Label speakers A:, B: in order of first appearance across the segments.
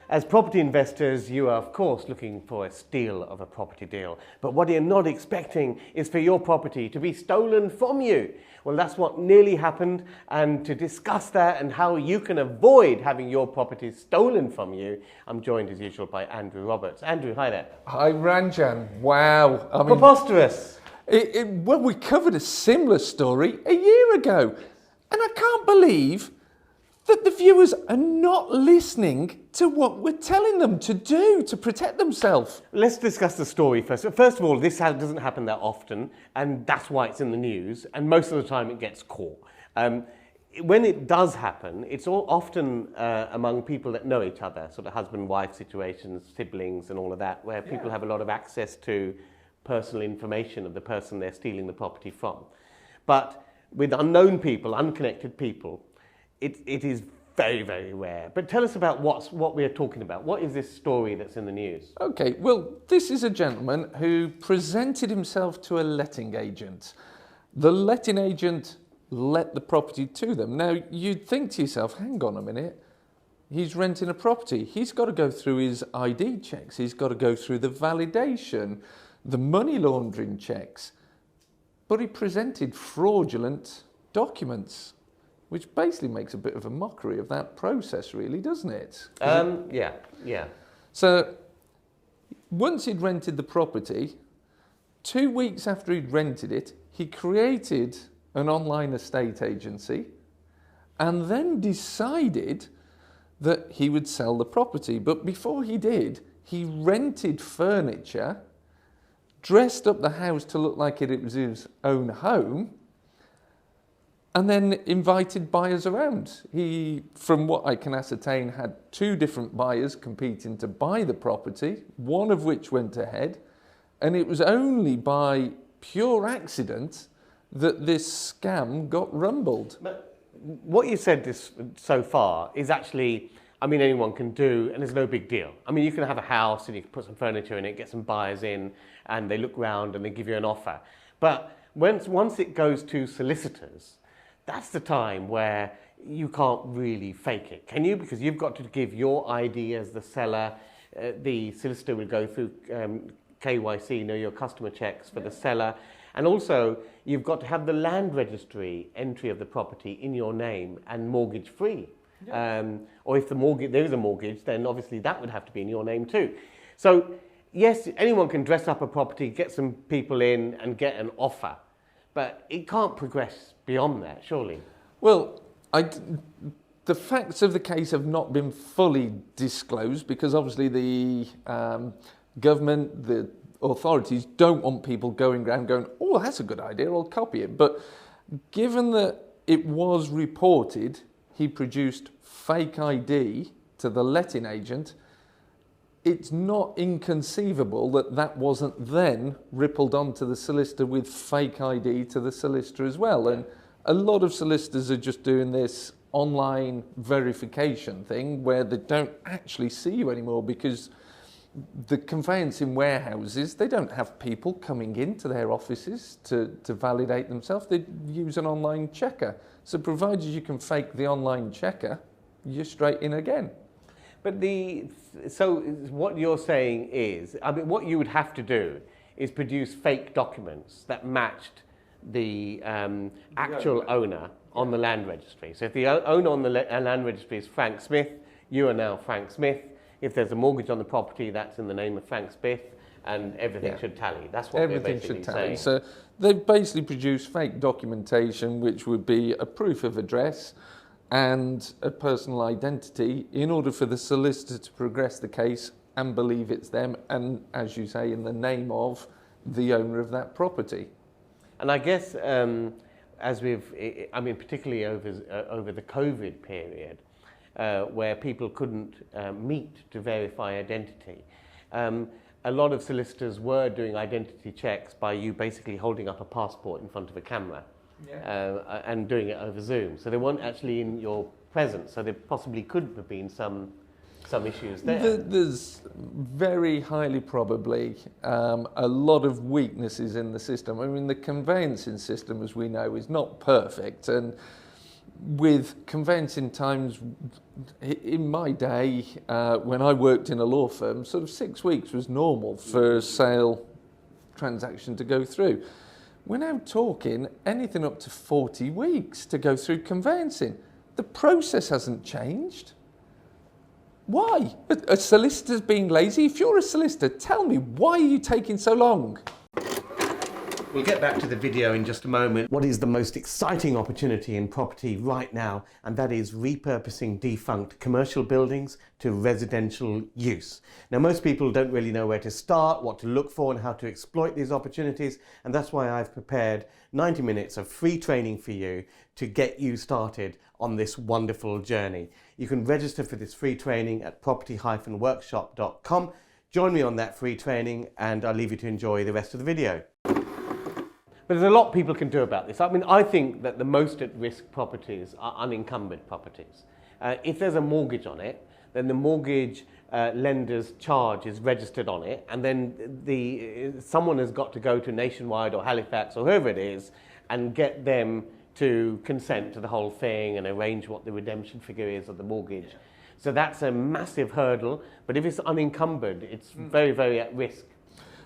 A: As property investors, you are of course looking for a steal of a property deal. But what you're not expecting is for your property to be stolen from you. Well, that's what nearly happened. And to discuss that and how you can avoid having your property stolen from you, I'm joined as usual by Andrew Roberts. Andrew, hi there.
B: Hi, Ranjan. Wow. I mean,
A: preposterous.
B: Well, we covered a similar story a year ago. And I can't believe that the viewers are not listening to what we're telling them to do to protect themselves.
A: Let's discuss the story first. First of all, this doesn't happen that often, and that's why it's in the news, and most of the time it gets caught. When it does happen, it's often among people that know each other, sort of husband-wife situations, siblings and all of that, where people have a lot of access to personal information of the person they're stealing the property from. But with unknown people, unconnected people, it is very, very rare. But tell us about what we're talking about. What is this story that's in the news?
B: Okay, well, this is a gentleman who presented himself to a letting agent. The letting agent let the property to them. Now, you'd think to yourself, hang on a minute, he's renting a property. He's got to go through his ID checks. He's got to go through the validation, the money laundering checks. But he presented fraudulent documents, which basically makes a bit of a mockery of that process, really, doesn't it?
A: Yeah.
B: So once he'd rented the property, 2 weeks after he'd rented it, he created an online estate agency and then decided that he would sell the property. But before he did, he rented furniture, dressed up the house to look like it was his own home, and then invited buyers around. He, from what I can ascertain, had 2 different buyers competing to buy the property, one of which went ahead, and it was only by pure accident that this scam got rumbled.
A: But what you said so far is actually, anyone can do, and there's no big deal. You can have a house and you can put some furniture in it, get some buyers in, and they look round and they give you an offer. But once it goes to solicitors, that's the time where you can't really fake it, can you? Because you've got to give your ID as the seller. The solicitor will go through KYC, your customer checks for the seller. And also, you've got to have the land registry entry of the property in your name and mortgage free. Yeah. Or if there is a mortgage, then obviously that would have to be in your name too. So yes, anyone can dress up a property, get some people in and get an offer. But it can't progress beyond that, surely.
B: Well, the facts of the case have not been fully disclosed because obviously the government, the authorities don't want people going around going, oh, that's a good idea, I'll copy it. But given that it was reported he produced fake ID to the letting agent, it's not inconceivable that that wasn't then rippled onto the solicitor with fake ID to the solicitor as well. And a lot of solicitors are just doing this online verification thing where they don't actually see you anymore because the conveyancing warehouses, they don't have people coming into their offices to validate themselves. They use an online checker. So provided you can fake the online checker, you're straight in again.
A: But so what you're saying is, what you would have to do is produce fake documents that matched the actual owner on the land registry. So if the owner on the land registry is Frank Smith, you are now Frank Smith. If there's a mortgage on the property, that's in the name of Frank Smith, and everything should tally. That's what they're basically saying.
B: So they've basically produced fake documentation, which would be a proof of address and a personal identity in order for the solicitor to progress the case and believe it's them, and as you say, in the name of the owner of that property.
A: And I guess, particularly over the COVID period, where people couldn't meet to verify identity, a lot of solicitors were doing identity checks by you basically holding up a passport in front of a camera. And doing it over Zoom. So they weren't actually in your presence, so there possibly could have been some issues there.
B: There's very highly probably a lot of weaknesses in the system. The conveyancing system, as we know, is not perfect, and with conveyancing times, in my day, when I worked in a law firm, sort of 6 weeks was normal for a sale transaction to go through. We're now talking anything up to 40 weeks to go through conveyancing. The process hasn't changed. Why? A solicitor's being lazy? If you're a solicitor, tell me, why are you taking so long?
A: We'll get back to the video in just a moment. What is the most exciting opportunity in property right now? And that is repurposing defunct commercial buildings to residential use. Now, most people don't really know where to start, what to look for, and how to exploit these opportunities. And that's why I've prepared 90 minutes of free training for you to get you started on this wonderful journey. You can register for this free training at property-workshop.com. Join me on that free training, and I'll leave you to enjoy the rest of the video. But there's a lot people can do about this. I mean, I think that the most at-risk properties are unencumbered properties. If there's a mortgage on it, then the mortgage lender's charge is registered on it, and then someone has got to go to Nationwide or Halifax or whoever it is and get them to consent to the whole thing and arrange what the redemption figure is of the mortgage. So that's a massive hurdle, but if it's unencumbered, it's very, very at risk.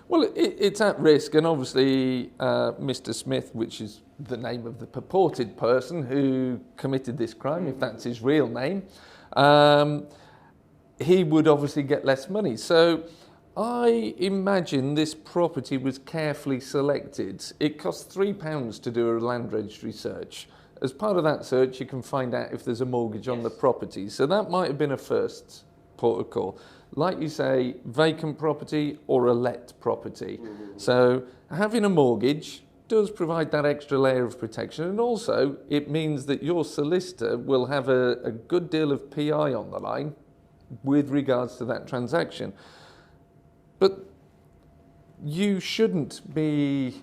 B: Well, it's at risk, and obviously Mr. Smith, which is the name of the purported person who committed this crime, if that's his real name, he would obviously get less money. So I imagine this property was carefully selected. It costs £3 to do a land registry search. As part of that search, you can find out if there's a mortgage on the property. So that might have been a first port of call. Like you say, vacant property or a let property. So having a mortgage does provide that extra layer of protection, and also it means that your solicitor will have a good deal of PI on the line with regards to that transaction. But you shouldn't be...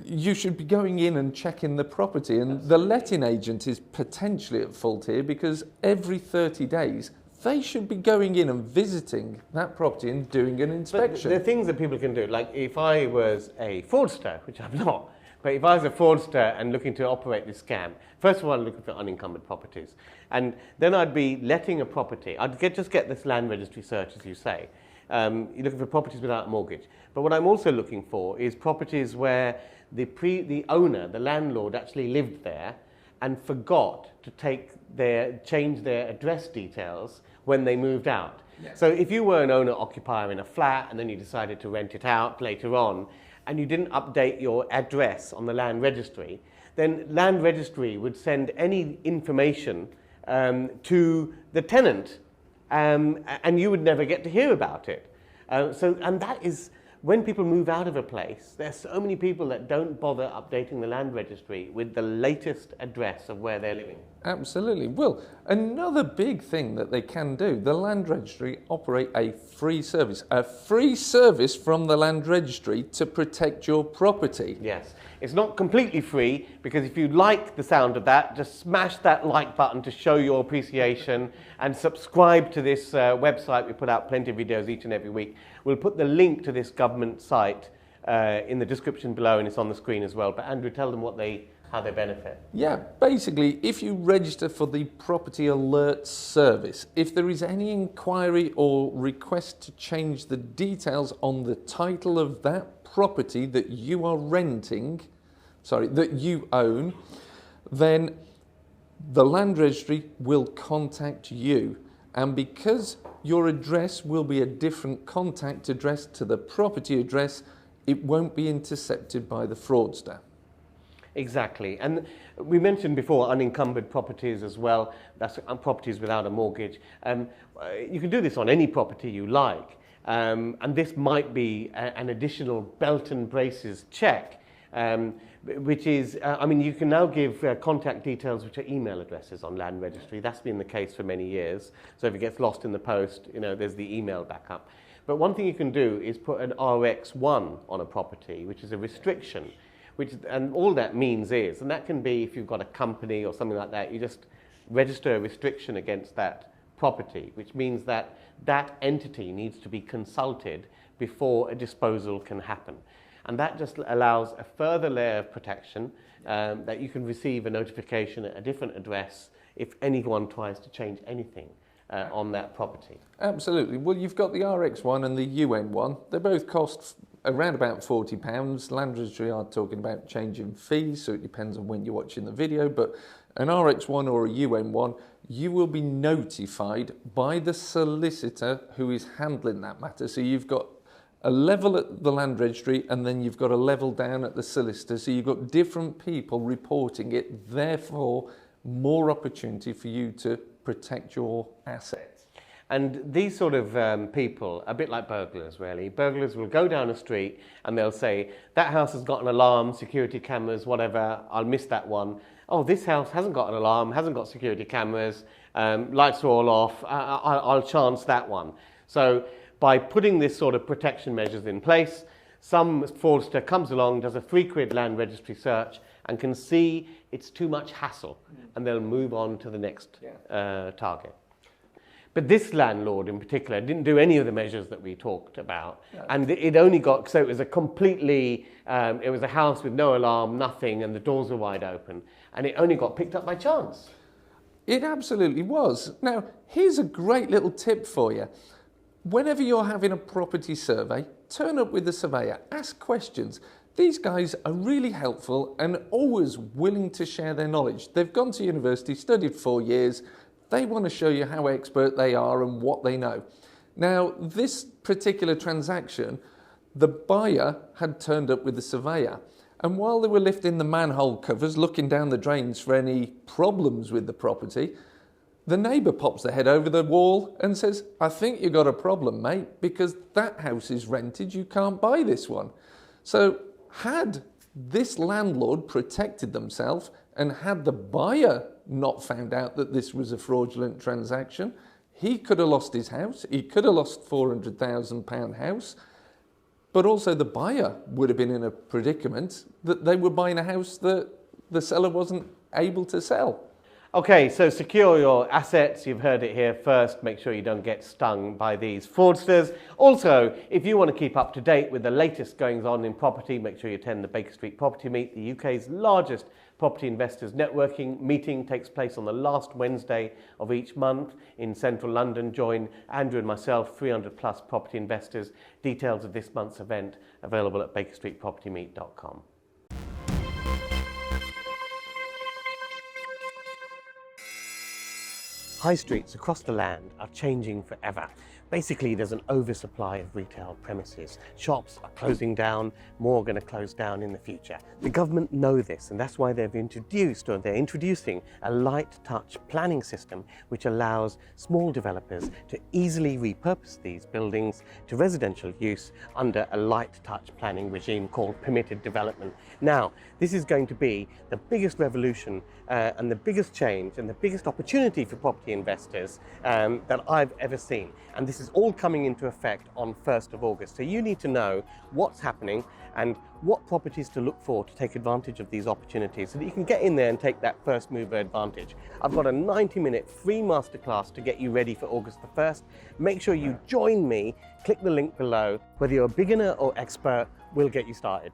B: you should be going in and checking the property, and the letting agent is potentially at fault here, because every 30 days they should be going in and visiting that property and doing an inspection.
A: But the things that people can do, like if I was a fraudster, which I'm not, but if I was a fraudster and looking to operate this scam, first of all, I'm looking for unencumbered properties. And then I'd be letting a property. I'd just get this land registry search, as you say. You're looking for properties without mortgage. But what I'm also looking for is properties where the owner, the landlord, actually lived there and forgot to change their address details when they moved out. Yes. So if you were an owner-occupier in a flat and then you decided to rent it out later on, and you didn't update your address on the land registry, then land registry would send any information to the tenant, and you would never get to hear about it. And that is, when people move out of a place, there's so many people that don't bother updating the land registry with the latest address of where they're living.
B: Absolutely. Well, another big thing that they can do, the land registry operate a free service from the land registry to protect your property.
A: Yes. It's not completely free, because if you like the sound of that, just smash that like button to show your appreciation, and subscribe to this website. We put out plenty of videos each and every week. We'll put the link to this government site in the description below, and it's on the screen as well. But Andrew, tell them how they benefit.
B: Yeah, basically, if you register for the Property Alert Service, if there is any inquiry or request to change the details on the title of that property that you are renting, that you own, then the land registry will contact you. And because your address will be a different contact address to the property address, it won't be intercepted by the fraudster.
A: Exactly. And we mentioned before unencumbered properties as well. That's properties without a mortgage. You can do this on any property you like. And this might be an additional belt and braces check, which is, you can now give contact details which are email addresses on land registry. That's been the case for many years. So if it gets lost in the post, there's the email backup. But one thing you can do is put an RX1 on a property, which is a restriction. And all that means is, and that can be if you've got a company or something like that, you just register a restriction against that property, which means that that entity needs to be consulted before a disposal can happen. And that just allows a further layer of protection. that you can receive a notification at a different address if anyone tries to change anything on that property.
B: Absolutely. Well, you've got the RX1 and the UN1. They both cost around about £40. Land Registry are talking about changing fees, so it depends on when you're watching the video. But an RX1 or a UN1, you will be notified by the solicitor who is handling that matter. So you've got a level at the Land Registry and then you've got a level down at the solicitor. So you've got different people reporting it, therefore more opportunity for you to protect your assets.
A: And these sort of people, a bit like burglars really, burglars will go down a street and they'll say, that house has got an alarm, security cameras, whatever, I'll miss that one. Oh, this house hasn't got an alarm, hasn't got security cameras, lights are all off, I'll chance that one. So by putting this sort of protection measures in place, some fraudster comes along, does a £3 Land Registry search and can see it's too much hassle and they'll move on to the next target. But this landlord in particular didn't do any of the measures that we talked about. No. And it only got, so it was a completely, it was a house with no alarm, nothing, and the doors were wide open. And it only got picked up by chance.
B: It absolutely was. Now, here's a great little tip for you. Whenever you're having a property survey, turn up with the surveyor, ask questions. These guys are really helpful and always willing to share their knowledge. They've gone to university, studied 4 years. They want to show you how expert they are and what they know. Now, this particular transaction, the buyer had turned up with the surveyor. And while they were lifting the manhole covers, looking down the drains for any problems with the property, the neighbour pops their head over the wall and says, I think you got a problem, mate, because that house is rented, you can't buy this one. So had this landlord protected themselves and had the buyer not found out that this was a fraudulent transaction, he could have lost his house, he could have lost £400,000 house, but also the buyer would have been in a predicament that they were buying a house that the seller wasn't able to sell.
A: Okay, so secure your assets. You've heard it here first. Make sure you don't get stung by these fraudsters. Also, if you want to keep up to date with the latest goings on in property, make sure you attend the Baker Street Property Meet. The UK's largest property investors networking meeting takes place on the last Wednesday of each month in central London. Join Andrew and myself, 300 plus property investors. Details of this month's event available at bakerstreetpropertymeet.com. High streets across the land are changing forever. Basically, there's an oversupply of retail premises. Shops are closing down, more are going to close down in the future. The government know this, and that's why they're introducing a light touch planning system which allows small developers to easily repurpose these buildings to residential use under a light touch planning regime called permitted development. Now, this is going to be the biggest revolution and the biggest change and the biggest opportunity for property investors that I've ever seen. And this is all coming into effect on 1st of August. So you need to know what's happening and what properties to look for to take advantage of these opportunities so that you can get in there and take that first mover advantage. I've got a 90-minute free masterclass to get you ready for August the 1st. Make sure you join me, click the link below. Whether you're a beginner or expert, we'll get you started.